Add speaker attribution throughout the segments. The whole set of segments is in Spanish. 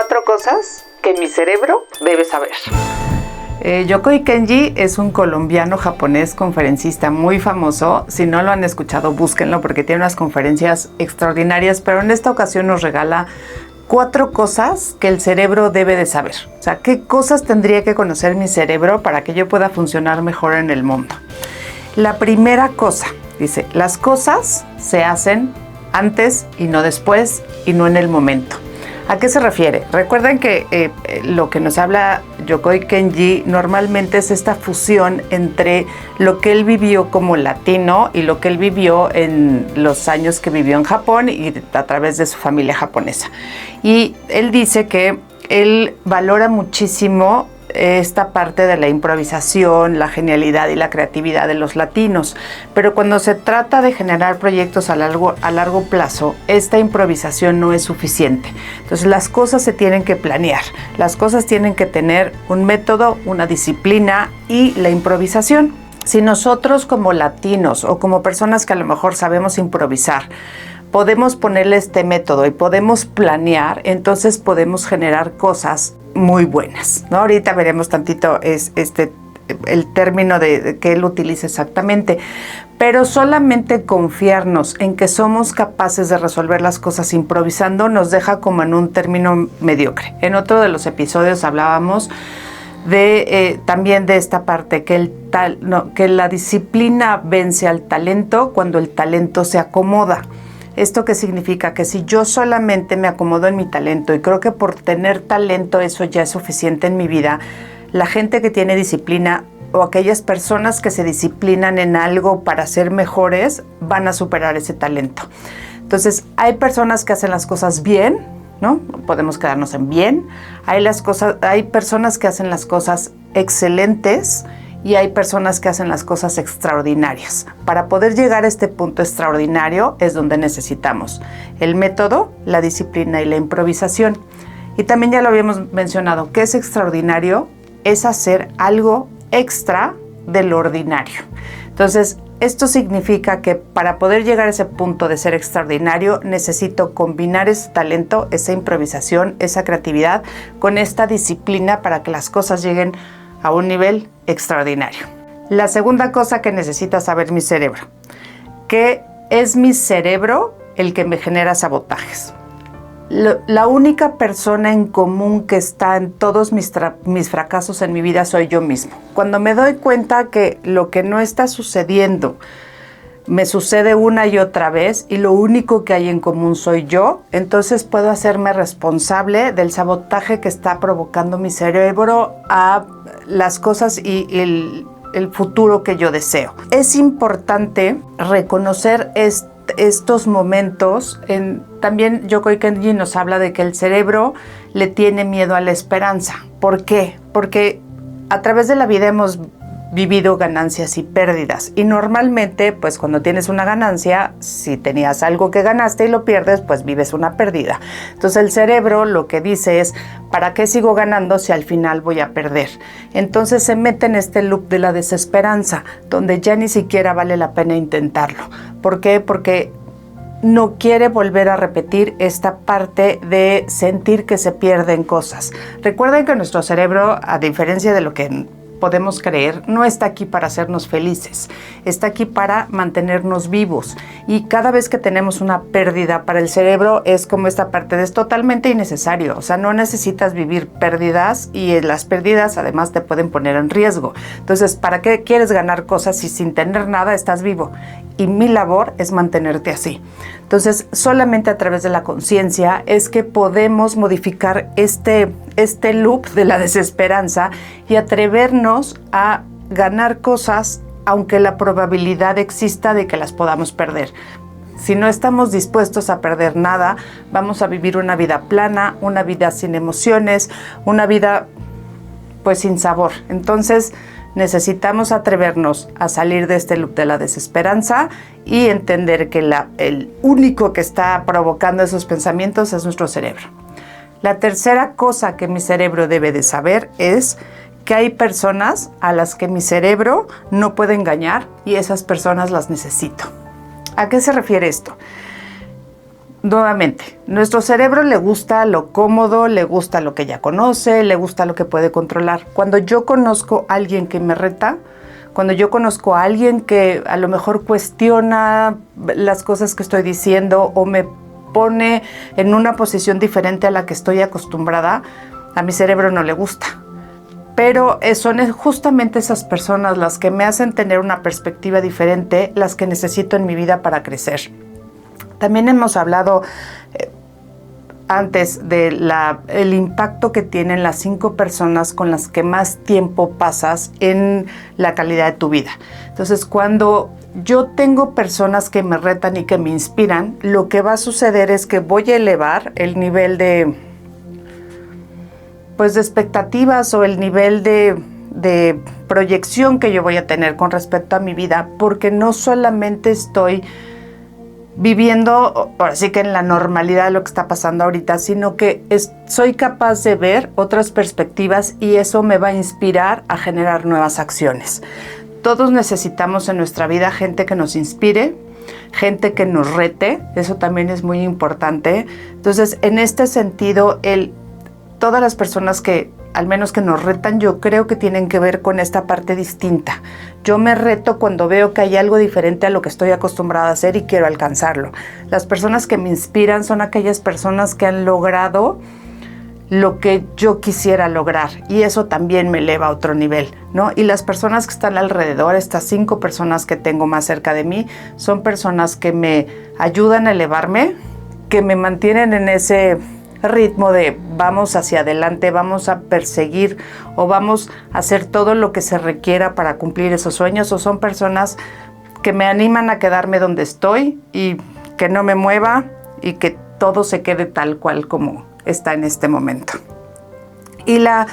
Speaker 1: 4 cosas que mi cerebro debe saber. Yokoi Kenji es un colombiano japonés conferencista muy famoso. Si no lo han escuchado, búsquenlo porque tiene unas conferencias extraordinarias, pero en esta ocasión nos regala 4 cosas que el cerebro debe de saber. O sea, ¿qué cosas tendría que conocer mi cerebro para que yo pueda funcionar mejor en el mundo? La primera cosa, dice, las cosas se hacen antes y no después y no en el momento. ¿A qué se refiere? Recuerden que lo que nos habla Yokoi Kenji normalmente es esta fusión entre lo que él vivió como latino y lo que él vivió en los años que vivió en Japón y a través de su familia japonesa. Y él dice que él valora muchísimo esta parte de la improvisación, la genialidad y la creatividad de los latinos, pero cuando se trata de generar proyectos a largo plazo, esta improvisación no es suficiente. Entonces las cosas se tienen que planear, las cosas tienen que tener un método, una disciplina y la improvisación. Si nosotros como latinos o como personas que a lo mejor sabemos improvisar, podemos ponerle este método y podemos planear, entonces podemos generar cosas muy buenas, ¿no? Ahorita veremos tantito el término de que él utiliza exactamente, pero solamente confiarnos en que somos capaces de resolver las cosas improvisando nos deja como en un término mediocre. En otro de los episodios hablábamos también de esta parte, que la disciplina vence al talento cuando el talento se acomoda. ¿Esto qué significa? Que si yo solamente me acomodo en mi talento y creo que por tener talento eso ya es suficiente en mi vida, la gente que tiene disciplina o aquellas personas que se disciplinan en algo para ser mejores van a superar ese talento. Entonces, hay personas que hacen las cosas bien, ¿no? Podemos quedarnos en bien. Hay personas que hacen las cosas excelentes y hay personas que hacen las cosas extraordinarias. Para poder llegar a este punto extraordinario es donde necesitamos el método, la disciplina y la improvisación. Y también ya lo habíamos mencionado, ¿qué es extraordinario? Es hacer algo extra del ordinario. Entonces, esto significa que para poder llegar a ese punto de ser extraordinario, necesito combinar ese talento, esa improvisación, esa creatividad con esta disciplina para que las cosas lleguen a un nivel extraordinario. La segunda cosa que necesita saber mi cerebro, que es mi cerebro el que me genera sabotajes. La única persona en común que está en todos mis fracasos en mi vida soy yo mismo. Cuando me doy cuenta que lo que no está sucediendo me sucede una y otra vez y lo único que hay en común soy yo, entonces puedo hacerme responsable del sabotaje que está provocando mi cerebro a las cosas y el futuro que yo deseo. Es importante reconocer estos momentos. También Yokoi Kenji nos habla de que el cerebro le tiene miedo a la esperanza. ¿Por qué? Porque a través de la vida hemos vivido ganancias y pérdidas y normalmente pues cuando tienes una ganancia, si tenías algo que ganaste y lo pierdes, pues vives una pérdida. Entonces el cerebro lo que dice es, ¿para qué sigo ganando si al final voy a perder? Entonces se mete en este loop de la desesperanza donde ya ni siquiera vale la pena intentarlo. ¿Por qué? Porque no quiere volver a repetir esta parte de sentir que se pierden cosas. Recuerden que nuestro cerebro, a diferencia de lo que podemos creer, no está aquí para hacernos felices, está aquí para mantenernos vivos. Y cada vez que tenemos una pérdida para el cerebro es como esta parte de es totalmente innecesario. O sea, no necesitas vivir pérdidas y las pérdidas además te pueden poner en riesgo. Entonces, ¿para qué quieres ganar cosas si sin tener nada estás vivo? Y mi labor es mantenerte así. Entonces, solamente a través de la conciencia es que podemos modificar este loop de la desesperanza y atrevernos a ganar cosas aunque la probabilidad exista de que las podamos perder. Si no estamos dispuestos a perder nada, vamos a vivir una vida plana, una vida sin emociones, una vida pues sin sabor. Entonces, necesitamos atrevernos a salir de este loop de la desesperanza y entender que el único que está provocando esos pensamientos es nuestro cerebro. La tercera cosa que mi cerebro debe de saber es que hay personas a las que mi cerebro no puede engañar y esas personas las necesito. ¿A qué se refiere esto? nuevamente, nuestro cerebro le gusta lo cómodo, le gusta lo que ya conoce, le gusta lo que puede controlar. Cuando yo conozco a alguien que me reta, cuando yo conozco a alguien que a lo mejor cuestiona las cosas que estoy diciendo o me pone en una posición diferente a la que estoy acostumbrada, a mi cerebro no le gusta. Pero son justamente esas personas las que me hacen tener una perspectiva diferente, las que necesito en mi vida para crecer. También hemos hablado antes del impacto que tienen las 5 personas con las que más tiempo pasas en la calidad de tu vida. Entonces, cuando yo tengo personas que me retan y que me inspiran, lo que va a suceder es que voy a elevar el nivel de expectativas o el nivel de proyección que yo voy a tener con respecto a mi vida, porque no solamente estoy viviendo, ahora sí que en la normalidad de lo que está pasando ahorita, sino que soy capaz de ver otras perspectivas y eso me va a inspirar a generar nuevas acciones. Todos necesitamos en nuestra vida gente que nos inspire, gente que nos rete, eso también es muy importante. Entonces, en este sentido, todas las personas que, al menos que nos retan, yo creo que tienen que ver con esta parte distinta. Yo me reto cuando veo que hay algo diferente a lo que estoy acostumbrada a hacer y quiero alcanzarlo. Las personas que me inspiran son aquellas personas que han logrado lo que yo quisiera lograr y eso también me eleva a otro nivel, ¿no? Y las personas que están alrededor, estas 5 personas que tengo más cerca de mí, son personas que me ayudan a elevarme, que me mantienen en ese ritmo de vamos hacia adelante, vamos a perseguir o vamos a hacer todo lo que se requiera para cumplir esos sueños, o son personas que me animan a quedarme donde estoy y que no me mueva y que todo se quede tal cual como está en este momento. Y la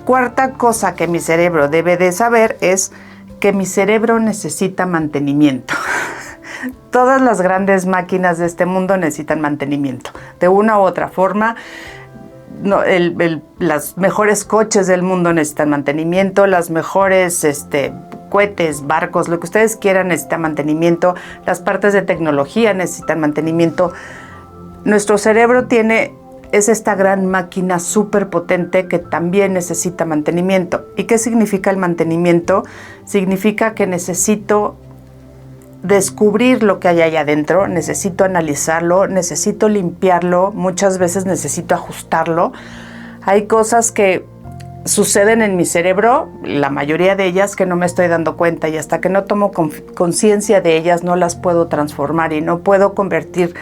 Speaker 1: cuarta cosa que mi cerebro debe de saber es que mi cerebro necesita mantenimiento. Todas las grandes máquinas de este mundo necesitan mantenimiento. De una u otra forma, las mejores coches del mundo necesitan mantenimiento, las mejores cohetes, barcos, lo que ustedes quieran necesitan mantenimiento, las partes de tecnología necesitan mantenimiento. Nuestro cerebro es esta gran máquina súper potente que también necesita mantenimiento. ¿Y qué significa el mantenimiento? Significa que necesito descubrir lo que hay ahí adentro, necesito analizarlo, necesito limpiarlo, muchas veces necesito ajustarlo. Hay cosas que suceden en mi cerebro, la mayoría de ellas que no me estoy dando cuenta, y hasta que no tomo conciencia de ellas no las puedo transformar y no puedo convertir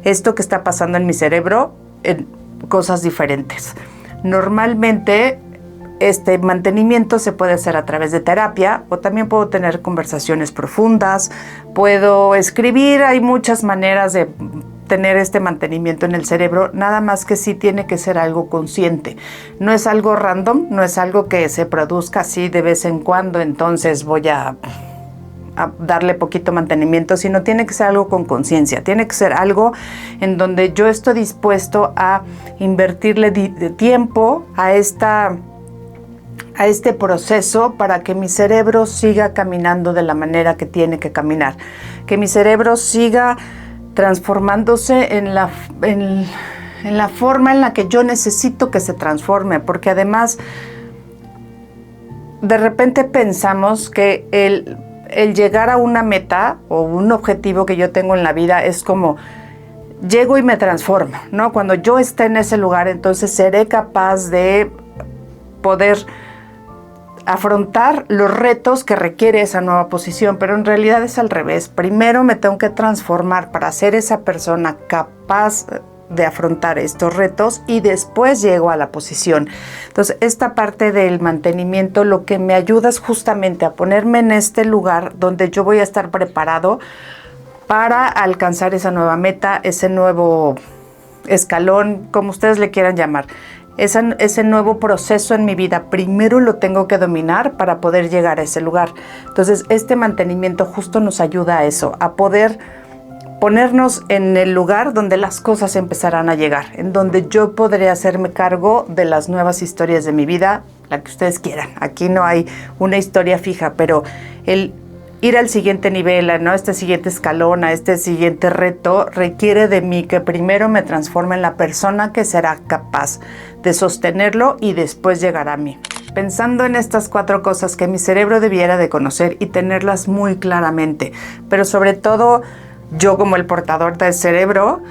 Speaker 1: esto que está pasando en mi cerebro en cosas diferentes. Normalmente este mantenimiento se puede hacer a través de terapia o también puedo tener conversaciones profundas, puedo escribir, hay muchas maneras de tener este mantenimiento en el cerebro, nada más que sí tiene que ser algo consciente. No es algo random, no es algo que se produzca así de vez en cuando, entonces voy a darle poquito mantenimiento, sino tiene que ser algo con conciencia, tiene que ser algo en donde yo estoy dispuesto a invertirle tiempo a este proceso para que mi cerebro siga caminando de la manera que tiene que caminar, que mi cerebro siga transformándose en la forma en la que yo necesito que se transforme, porque además de repente pensamos que el llegar a una meta o un objetivo que yo tengo en la vida es como llego y me transformo, ¿no? Cuando yo esté en ese lugar, entonces seré capaz de poder afrontar los retos que requiere esa nueva posición, pero en realidad es al revés. Primero me tengo que transformar para ser esa persona capaz de afrontar estos retos y después llego a la posición. Entonces, esta parte del mantenimiento lo que me ayuda es justamente a ponerme en este lugar donde yo voy a estar preparado para alcanzar esa nueva meta, ese nuevo escalón, como ustedes le quieran llamar. Ese nuevo proceso en mi vida, primero lo tengo que dominar para poder llegar a ese lugar. Entonces, este mantenimiento justo nos ayuda a eso, a poder ponernos en el lugar donde las cosas empezarán a llegar, en donde yo podré hacerme cargo de las nuevas historias de mi vida, la que ustedes quieran. Aquí no hay una historia fija, pero el ir al siguiente nivel, ¿no? A este siguiente escalón, a este siguiente reto, requiere de mí que primero me transforme en la persona que será capaz de sostenerlo y después llegar a mí. Pensando en estas 4 cosas que mi cerebro debiera de conocer y tenerlas muy claramente, pero sobre todo yo como el portador del cerebro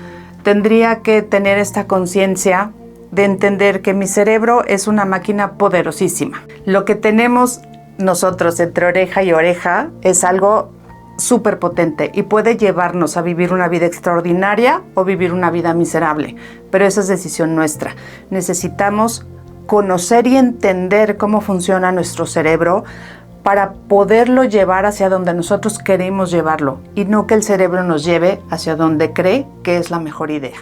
Speaker 1: tendría que tener esta conciencia de entender que mi cerebro es una máquina poderosísima. Lo que tenemos nosotros entre oreja y oreja es algo súper potente y puede llevarnos a vivir una vida extraordinaria o vivir una vida miserable, pero esa es decisión nuestra. Necesitamos conocer y entender cómo funciona nuestro cerebro para poderlo llevar hacia donde nosotros queremos llevarlo y no que el cerebro nos lleve hacia donde cree que es la mejor idea.